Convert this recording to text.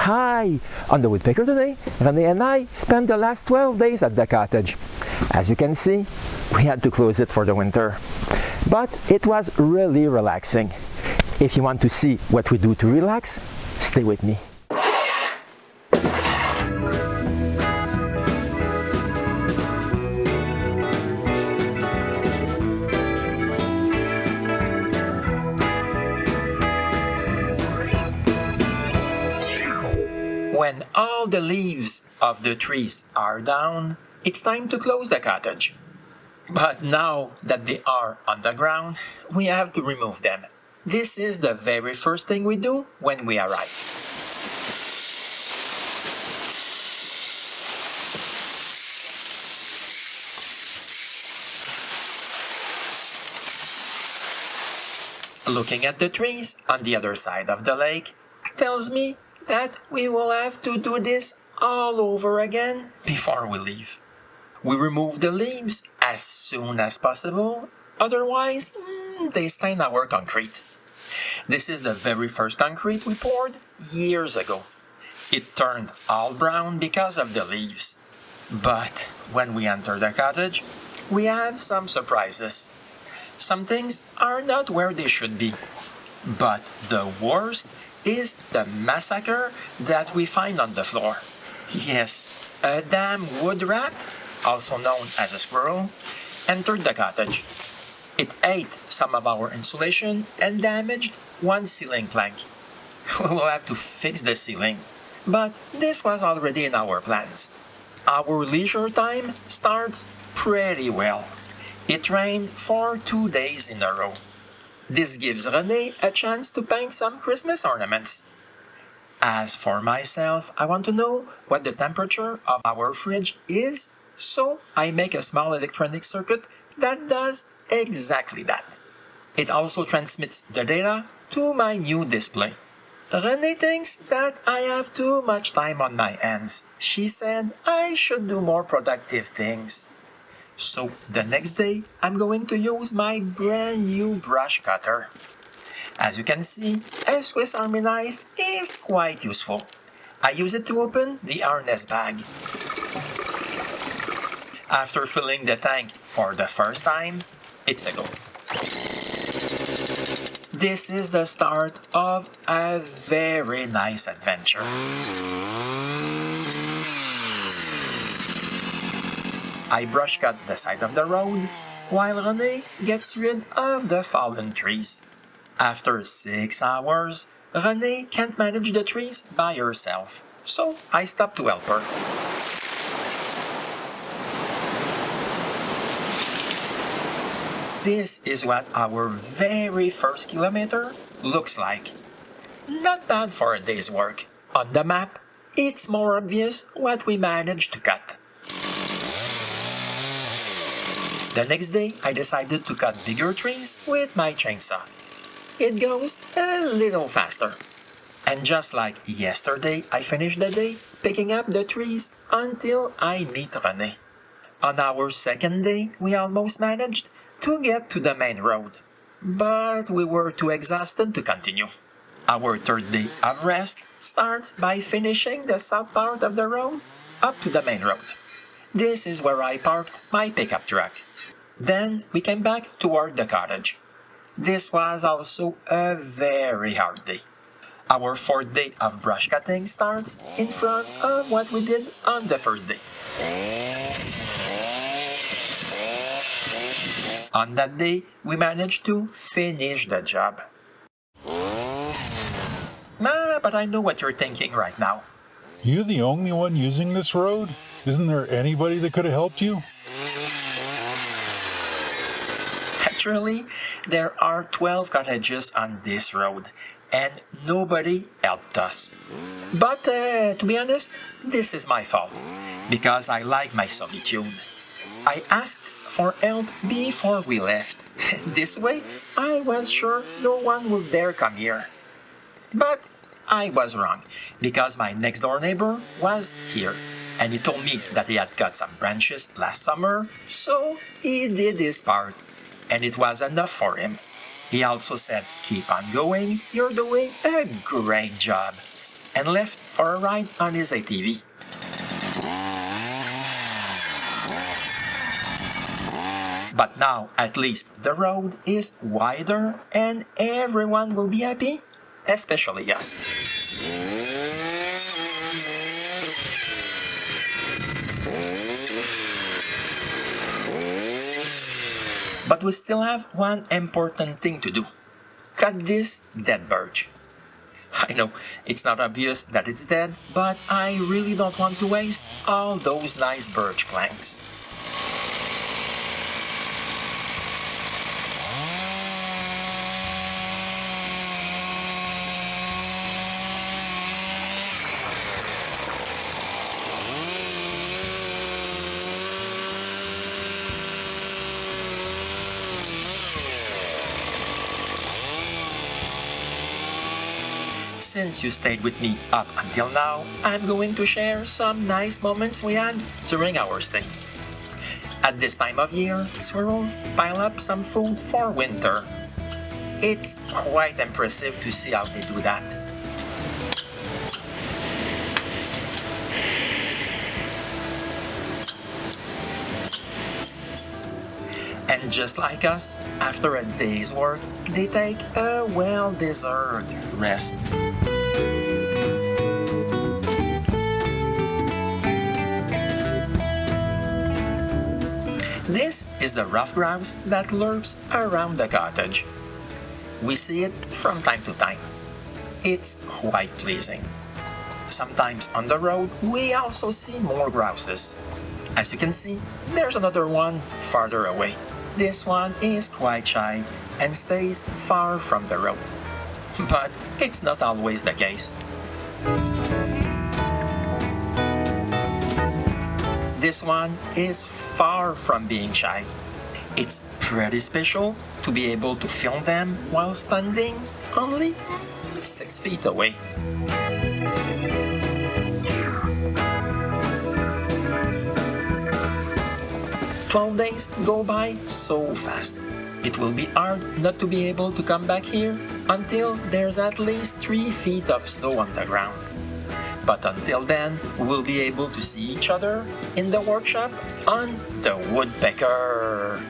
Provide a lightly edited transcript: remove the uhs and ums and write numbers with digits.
Hi! On the Woodpecker today, Renée and I spent the last 12 days at the cottage. As you can see, we had to close it for the winter. But it was really relaxing. If you want to see what we do to relax, stay with me. When all the leaves of the trees are down, it's time to close the cottage. But now that they are on the ground, we have to remove them. This is the very first thing we do when we arrive. Looking at the trees on the other side of the lake tells me that we will have to do this all over again before we leave. We remove the leaves as soon as possible, otherwise they stain our concrete. This is the very first concrete we poured years ago. It turned all brown because of the leaves. But when we enter the cottage, we have some surprises. Some things are not where they should be. But the worst is the massacre that we find on the floor. Yes, a damn wood rat, also known as a squirrel, entered the cottage. It ate some of our insulation and damaged one ceiling plank. We will have to fix the ceiling, but this was already in our plans. Our leisure time starts pretty well. It rained for 2 days in a row. This gives Renée a chance to paint some Christmas ornaments. As for myself, I want to know what the temperature of our fridge is, so I make a small electronic circuit that does exactly that. It also transmits the data to my new display. Renée thinks that I have too much time on my hands. She said I should do more productive things. So the next day, I'm going to use my brand new brush cutter. As you can see, a Swiss Army knife is quite useful. I use it to open the harness bag. After filling the tank for the first time, it's a go. This is the start of a very nice adventure. I brush cut the side of the road, while Renée gets rid of the fallen trees. After 6 hours, Renée can't manage the trees by herself, so I stop to help her. This is what our very first kilometer looks like. Not bad for a day's work. On the map, it's more obvious what we managed to cut. The next day, I decided to cut bigger trees with my chainsaw. It goes a little faster. And just like yesterday, I finished the day picking up the trees until I meet Renée. On our second day, we almost managed to get to the main road, but we were too exhausted to continue. Our third day of rest starts by finishing the south part of the road up to the main road. This is where I parked my pickup truck. Then we came back toward the cottage. This was also a very hard day. Our fourth day of brush cutting starts in front of what we did on the first day. On that day, we managed to finish the job. But I know what you're thinking right now. You the only one using this road? Isn't there anybody that could have helped you? Actually, there are 12 cottages on this road, and nobody helped us. But to be honest, this is my fault, because I like my solitude. I asked for help before we left. This way, I was sure no one would dare come here. But I was wrong, because my next door neighbor was here, and he told me that he had cut some branches last summer, so he did his part, and it was enough for him. He also said, "Keep on going, you're doing a great job." and left for a ride on his ATV. But now, at least, the road is wider and everyone will be happy, especially us. But we still have one important thing to do. Cut this dead birch. I know, it's not obvious that it's dead, but I really don't want to waste all those nice birch planks. Since you stayed with me up until now, I'm going to share some nice moments we had during our stay. At this time of year, squirrels pile up some food for winter. It's quite impressive to see how they do that. And just like us, after a day's work, they take a well-deserved rest. This is the rough grouse that lurks around the cottage. We see it from time to time. It's quite pleasing. Sometimes on the road, we also see more grouses. As you can see, there's another one farther away. This one is quite shy and stays far from the road. But it's not always the case. This one is far from being shy. It's pretty special to be able to film them while standing only 6 feet away. "12 days go by so fast. It will be hard not to be able to come back here until there's at least 3 feet of snow on the ground. But until then, we'll be able to see each other in the workshop on the Woodpecker."